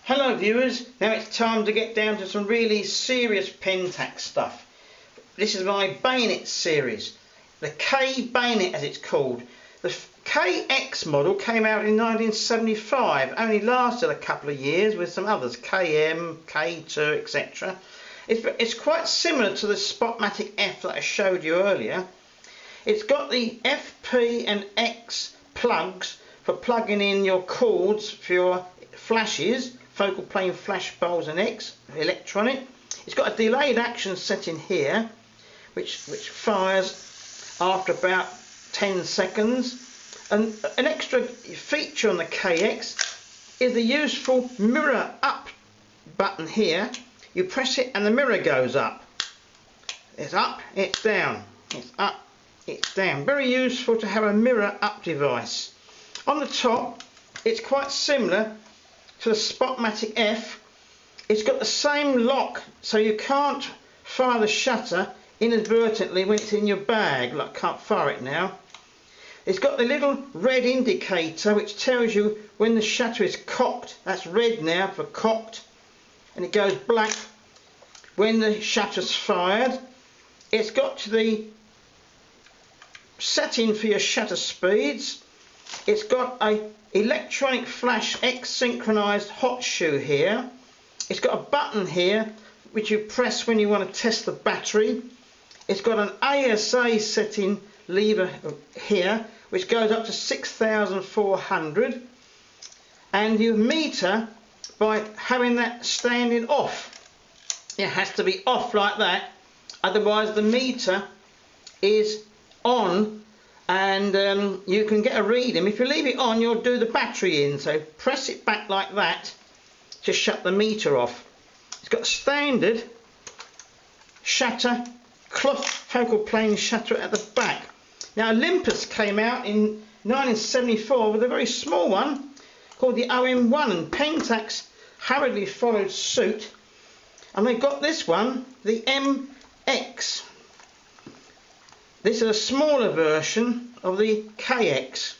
Hello viewers, now it's time to get down to some really serious Pentax stuff. This is my bayonet series, the K bayonet as it's called. The KX model came out in 1975, only lasted a couple of years with some others, KM, K2, etc. It's quite similar to the Spotmatic F that I showed you earlier. It's got the FP and X plugs for plugging in your cords for your flashes, focal plane flash bulbs and X, electronic. It's got a delayed action setting here, which fires after about 10 seconds. And an extra feature on the KX is the useful mirror up button here. You press it and the mirror goes up. It's up, it's down, it's up, it's down. Very useful to have a mirror up device. On the top, it's quite similar to the Spotmatic F. It's got the same lock, so you can't fire the shutter inadvertently when it's in your bag. Like, I can't fire it now. It's got the little red indicator which tells you when the shutter is cocked. That's red now for cocked, and it goes black when the shutter's fired. It's got the setting for your shutter speeds. It's got a electronic flash X synchronized hot shoe here. It's got a button here which you press when you want to test the battery. It's got an ASA setting lever here which goes up to 6,400, and you meter by having that standing off. It has to be off like that, otherwise the meter is on, and you can get a reading. If you leave it on, you'll do the battery in, so press it back like that to shut the meter off. It's got a standard shutter, cloth focal plane shutter at the back. Now Olympus came out in 1974 with a very small one called the OM1, and Pentax hurriedly followed suit, and they got this one, the MX. This is a smaller version of the KX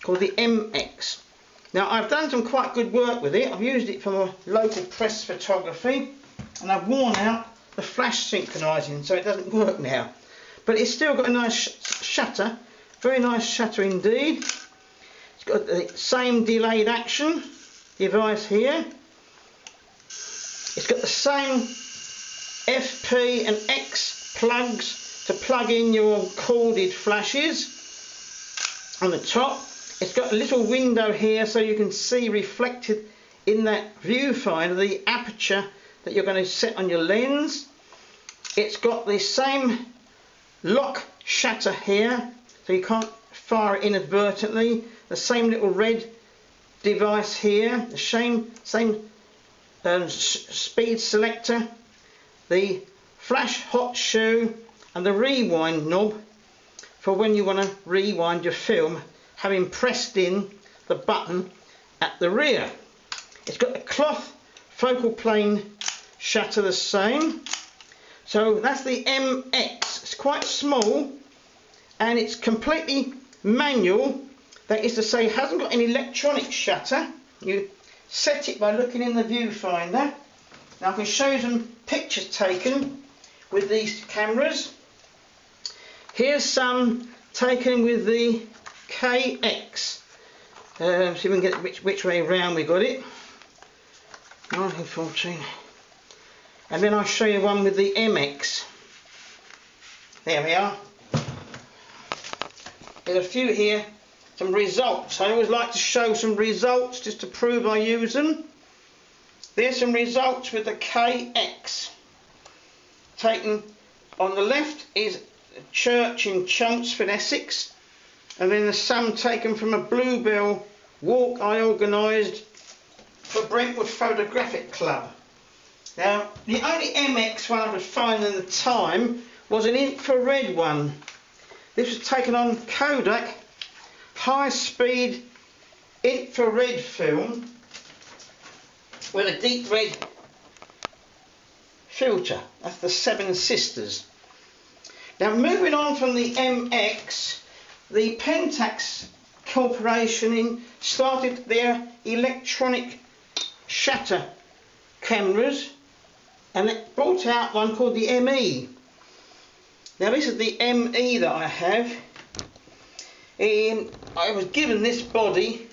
called the MX. Now I've done some quite good work with it. I've used it for my local press photography, and I've worn out the flash synchronizing, so it doesn't work now. But it's still got a nice shutter, very nice shutter indeed. It's got the same delayed action device here. It's got the same FP and X plugs to plug in your corded flashes. On the top, it's got a little window here so you can see reflected in that viewfinder the aperture that you're going to set on your lens. It's got the same lock shutter here, so you can't fire it inadvertently. The same little red device here, the same speed selector, the flash hot shoe, and the rewind knob for when you want to rewind your film, having pressed in the button at the rear. It's got the cloth focal plane shutter the same. So that's the MX. It's quite small and it's completely manual. That is to say, it hasn't got an electronic shutter. You set it by looking in the viewfinder. Now I can show you some pictures taken with these cameras. Here's some taken with the KX. See if we can get it which way round we got it. 1914. And then I'll show you one with the MX. There we are. There's a few here, some results. I always like to show some results just to prove I use them. There's some results with the KX. Taken on the left is a church in Chelmsford, Essex, and then there's some taken from a bluebell walk I organised for Brentwood Photographic Club. Now, the only MX one I could find at the time was an infrared one. This was taken on Kodak high-speed infrared film with a deep red filter. That's the Seven Sisters. Now, moving on from the MX, the Pentax Corporation started their electronic shutter cameras, and it brought out one called the ME. Now this is the ME that I have. I was given this body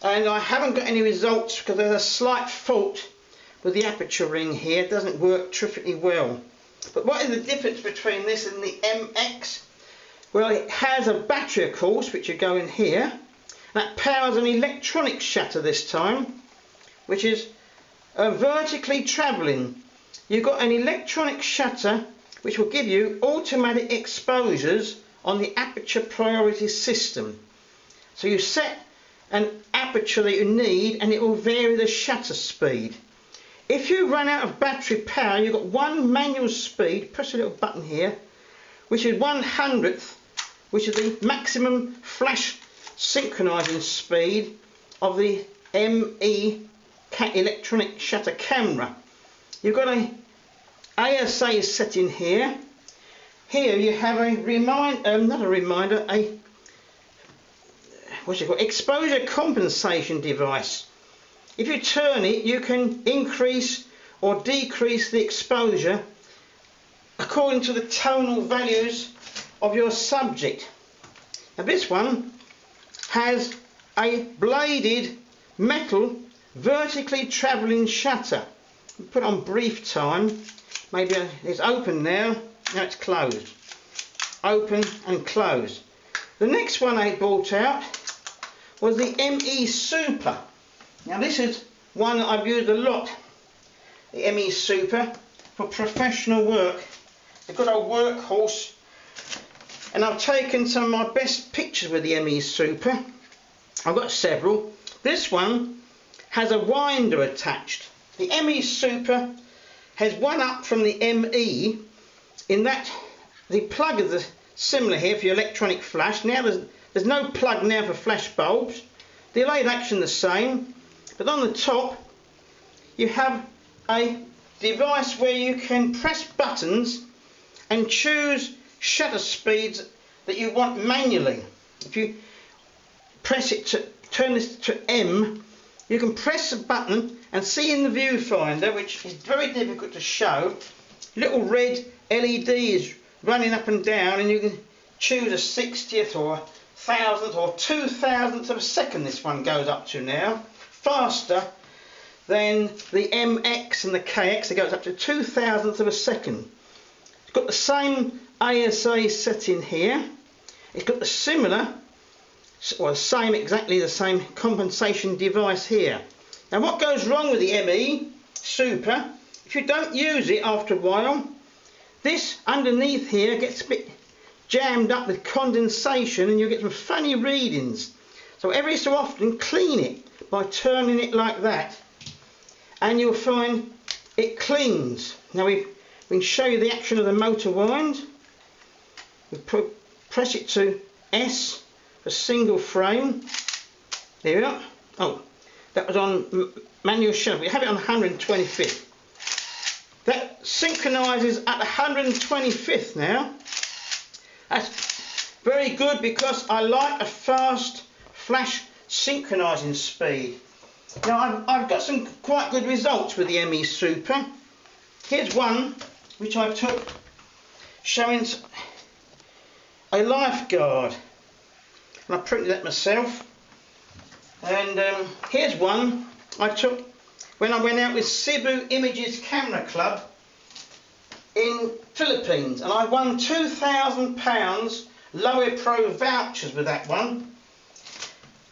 and I haven't got any results because there's a slight fault with the aperture ring here. It doesn't work terrifically well. But what is the difference between this and the MX? Well, it has a battery, of course, which would go in here. That powers an electronic shutter this time, which is vertically travelling. You've got an electronic shutter which will give you automatic exposures on the aperture priority system. So you set an aperture that you need and it will vary the shutter speed. If you run out of battery power, you've got one manual speed, press a little button here, which is 1/100th, which is the maximum flash synchronizing speed of the ME electronic shutter camera. You've got a ASA setting here. Here you have a exposure compensation device. If you turn it, you can increase or decrease the exposure according to the tonal values of your subject. Now this one has a bladed metal vertically travelling shutter. Put on brief time. Maybe it's open now. Now it's closed. Open and close. The next one I brought out was the ME Super. Now this is one that I've used a lot. The ME Super for professional work. A good old workhorse. And I've taken some of my best pictures with the ME Super. I've got several. This one has a winder attached. The ME Super has one up from the ME in that the plug is similar here for your electronic flash. Now there's no plug now for flash bulbs. Delayed action the same, but on the top you have a device where you can press buttons and choose shutter speeds that you want manually. If you press it to turn this to M, you can press a button and see in the viewfinder, which is very difficult to show, little red LEDs running up and down, and you can choose a 60th or 1000th or 2000th of a second. This one goes up to now, faster than the MX and the KX. It goes up to 2000th of a second. It's got the same ASA setting here. It's got the similar, or exactly the same compensation device here. Now what goes wrong with the ME Super, if you don't use it after a while, this underneath here gets a bit jammed up with condensation and you get some funny readings. So every so often clean it by turning it like that and you'll find it cleans. Now we can show you the action of the motor wind. We press it to S for single frame. There we are. Oh, that was on manual shutter. We have it on 125th. That synchronises at 125th now. That's very good because I like a fast flash synchronising speed. Now I've got some quite good results with the ME Super. Here's one which I took showing a lifeguard. And I printed that myself. And here's one I took when I went out with Cebu Images Camera Club in Philippines, and I won £2,000 Lowe Pro vouchers with that one.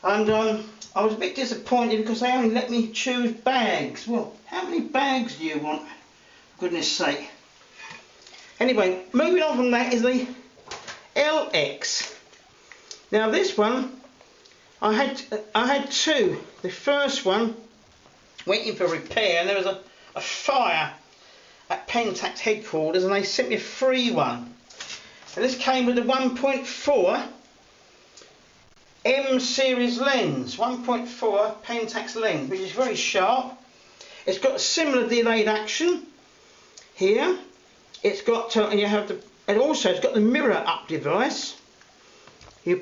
And I was a bit disappointed because they only let me choose bags. Well, how many bags do you want? For goodness sake. Anyway, moving on from that is the LX. Now this one, I had two. The first one went in for repair and there was a fire at Pentax headquarters and they sent me a free one. And this came with a 1.4 M series lens, 1.4 Pentax lens, which is very sharp. It's got a similar delayed action here. It's got and also it's got the mirror up device. You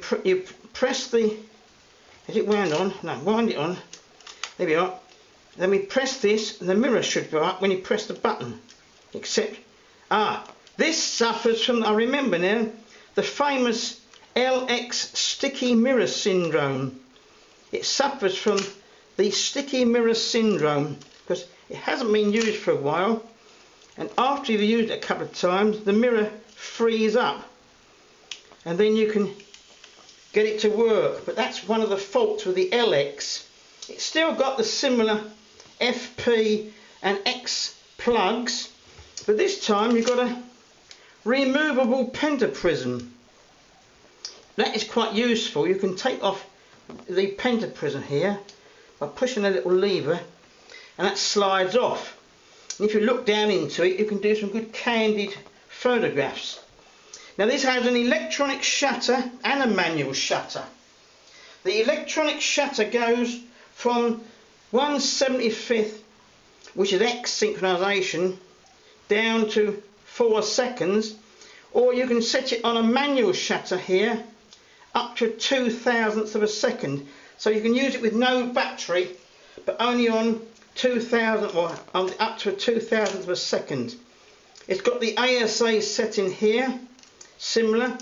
press the, is it wound on? No, wind it on. There we are. Then we press this and the mirror should go up when you press the button. Except, this suffers from, I remember now, the famous LX sticky mirror syndrome. It suffers from the sticky mirror syndrome because it hasn't been used for a while, and after you've used it a couple of times the mirror frees up and then you can get it to work. But that's one of the faults with the LX. It's still got the similar FP and X plugs, but this time you've got a removable pentaprism. That is quite useful. You can take off the pentaprism here by pushing a little lever and that slides off. And if you look down into it, you can do some good candid photographs. Now this has an electronic shutter and a manual shutter. The electronic shutter goes from 1/75th, which is X synchronization, down to 4 seconds, or you can set it on a manual shutter here up to 2/1000th of a second. So you can use it with no battery, but only on 2000 or up to a 2/1000th of a second. It's got the ASA setting here, similar.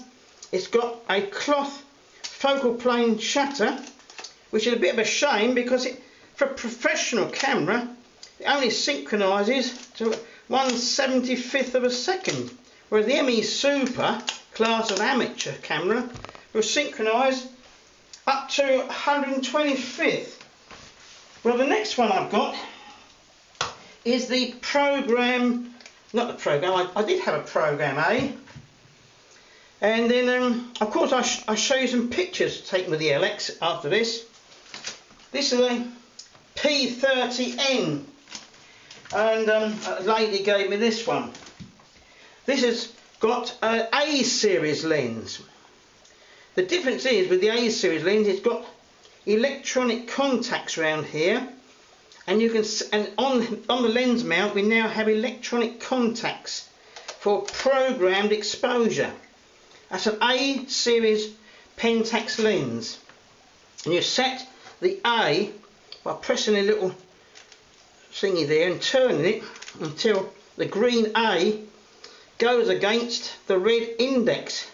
It's got a cloth focal plane shutter, which is a bit of a shame because for a professional camera it only synchronises to 1/75th of a second, whereas the ME Super class of amateur camera will synchronise up to 125th. Well, the next one I've got is the program, not the program, I did have a program A, and then of course I'll show you some pictures taken with the LX after this. This is a P30N, and a lady gave me this one. This has got an A series lens. The difference is with the A series lens, it's got electronic contacts around here, and you can, and on the lens mount we now have electronic contacts for programmed exposure. That's an A series Pentax lens, and you set the A by pressing a little thingy there and turning it until the green A goes against the red index.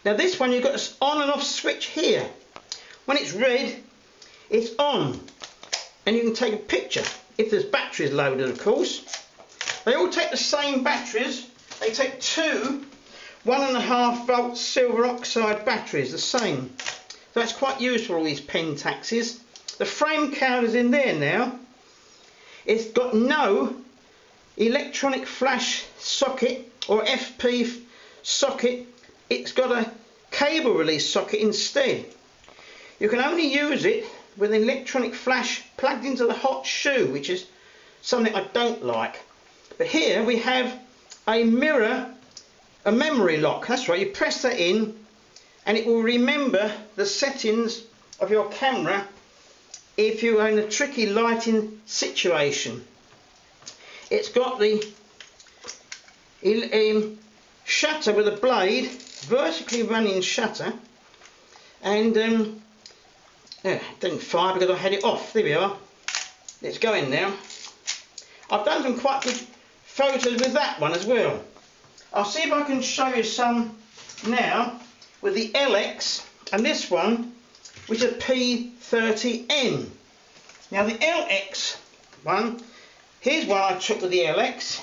Now this one you've got this on and off switch here. When it's red, it's on, and you can take a picture if there's batteries loaded, of course. They all take the same batteries. They take two 1.5 volt silver oxide batteries, the same. So that's quite useful, all these Pentaxes. The frame counter's in there now. It's got no electronic flash socket or FP socket. It's got a cable release socket instead. You can only use it with an electronic flash plugged into the hot shoe, which is something I don't like. But here we have a mirror, a memory lock. That's right, you press that in and it will remember the settings of your camera if you're in a tricky lighting situation. It's got the shutter with a blade, vertically running shutter, and it didn't fire because I had it off. There we are. It's going now. I've done some quite good photos with that one as well. I'll see if I can show you some now with the LX and this one, which is a P30N. Now the LX one, here's one I took with the LX,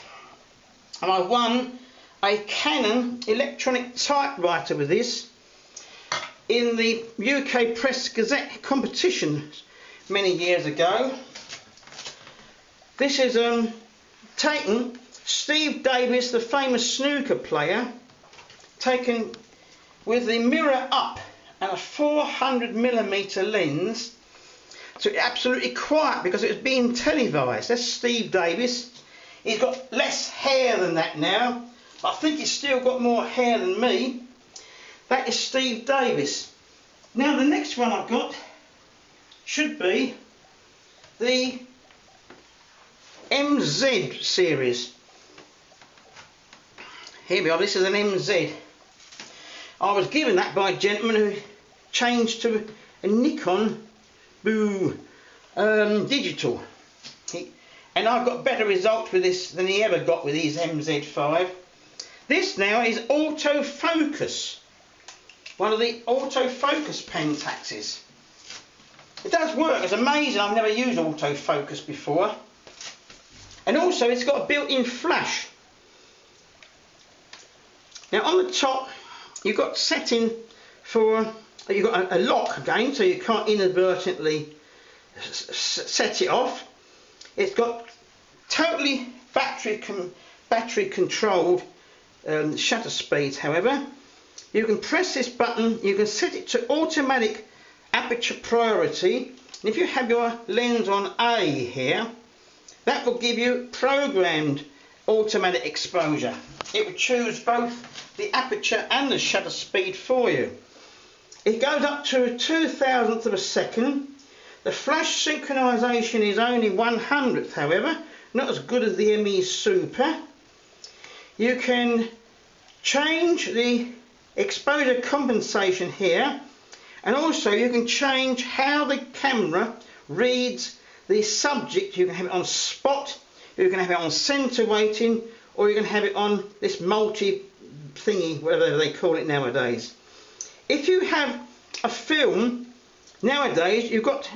and I won a Canon electronic typewriter with this in the UK Press Gazette competition many years ago. This is taken Steve Davis, the famous snooker player, taken with the mirror up and a 400mm lens. So it's absolutely quiet because it was being televised. That's Steve Davis. He's got less hair than that now. I think he's still got more hair than me. That is Steve Davis. Now the next one I've got should be the MZ series. Here we are, this is an MZ. I was given that by a gentleman who changed to a Nikon digital. and I've got better results with this than he ever got with his MZ5. This now is Autofocus, one of the Autofocus Pentaxes. It does work, it's amazing. I've never used autofocus before. And also it's got a built-in flash. Now on the top you've got setting for, you've got a lock again, so you can't inadvertently set it off. It's got totally battery controlled shutter speeds. However, you can press this button, you can set it to automatic aperture priority, and if you have your lens on A here, that will give you programmed automatic exposure. It will choose both the aperture and the shutter speed for you. It goes up to a 2,000th of a second. The flash synchronization is only 1/100th, however, not as good as the ME Super. You can change the exposure compensation here, and also you can change how the camera reads the subject. You can have it on spot, you can have it on center weighting, or you can have it on this multi thingy, whatever they call it nowadays. If you have a film nowadays, you've got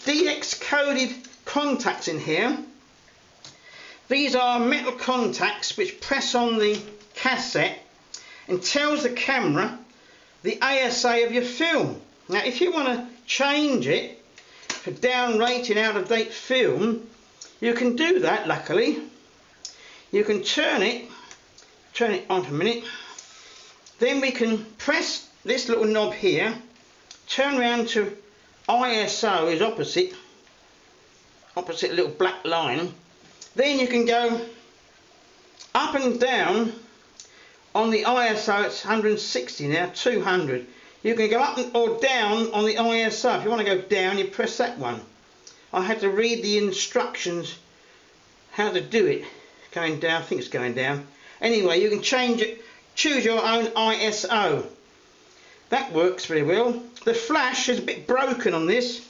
DX coded contacts in here. These are metal contacts which press on the cassette and tells the camera the ASA of your film. Now if you want to change it for down rated out of date film, you can do that. Luckily you can turn it on for a minute, then we can press this little knob here, turn around to ISO is opposite little black line. Then you can go up and down. On the ISO it's 160 now, 200. You can go up or down on the ISO. If you want to go down, you press that one. I had to read the instructions how to do it. Going down, I think it's going down. Anyway, you can change it, choose your own ISO. That works very well. The flash is a bit broken on this.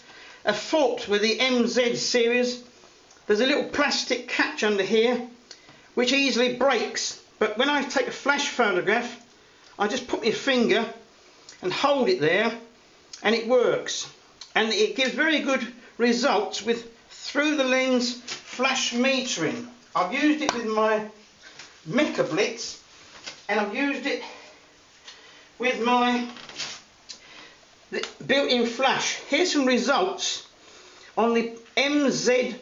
A fault with the MZ series. There's a little plastic catch under here which easily breaks. But when I take a flash photograph, I just put my finger and hold it there, and it works. And it gives very good results with through the lens flash metering. I've used it with my Mecha Blitz, and I've used it with my built-in flash. Here's some results on the MZ5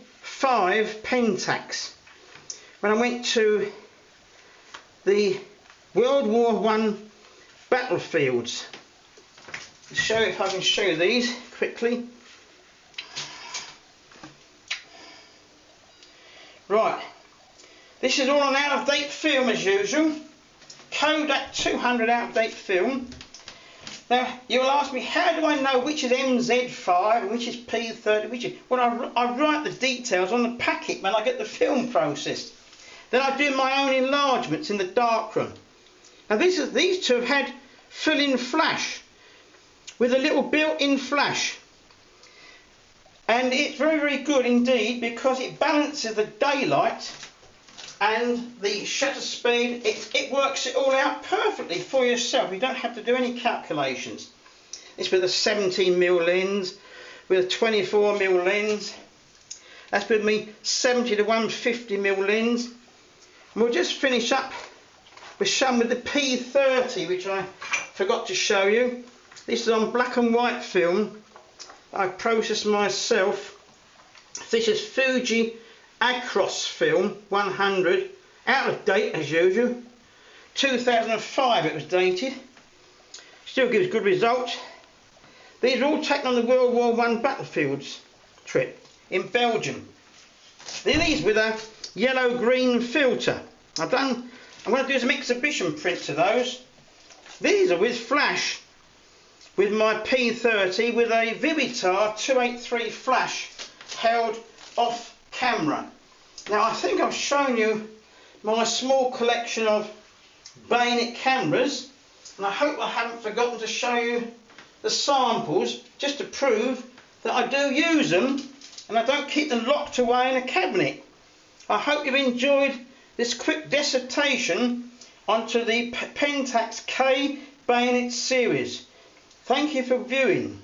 Pentax. When I went to the World War I battlefields. To show if I can show you these quickly. Right, this is all on out-of-date film as usual. Kodak 200 out-of-date film. Now you'll ask me, how do I know which is MZ5 and which is P30, which is... Well, I write the details on the packet when I get the film processed. Then I do my own enlargements in the darkroom. Now these two have had fill-in flash with a little built-in flash, and it's very, very good indeed because it balances the daylight and the shutter speed. It works it all out perfectly for yourself. You don't have to do any calculations. It's with a 17mm lens, with a 24mm lens. That's with me 70 to 150mm lens. And we'll just finish up with some with the P30, which I forgot to show you. This is on black and white film. I processed myself. This is Fuji Acros film 100, out of date as usual. 2005 it was dated. Still gives good results. These are all taken on the World War I battlefields trip in Belgium. These with a yellow-green filter. I'm going to do some exhibition prints of those. These are with flash, with my P30 with a Vivitar 283 flash held off camera. Now I think I've shown you my small collection of bayonet cameras, and I hope I haven't forgotten to show you the samples just to prove that I do use them and I don't keep them locked away in a cabinet. I hope you've enjoyed this quick dissertation onto the Pentax K bayonet series. Thank you for viewing.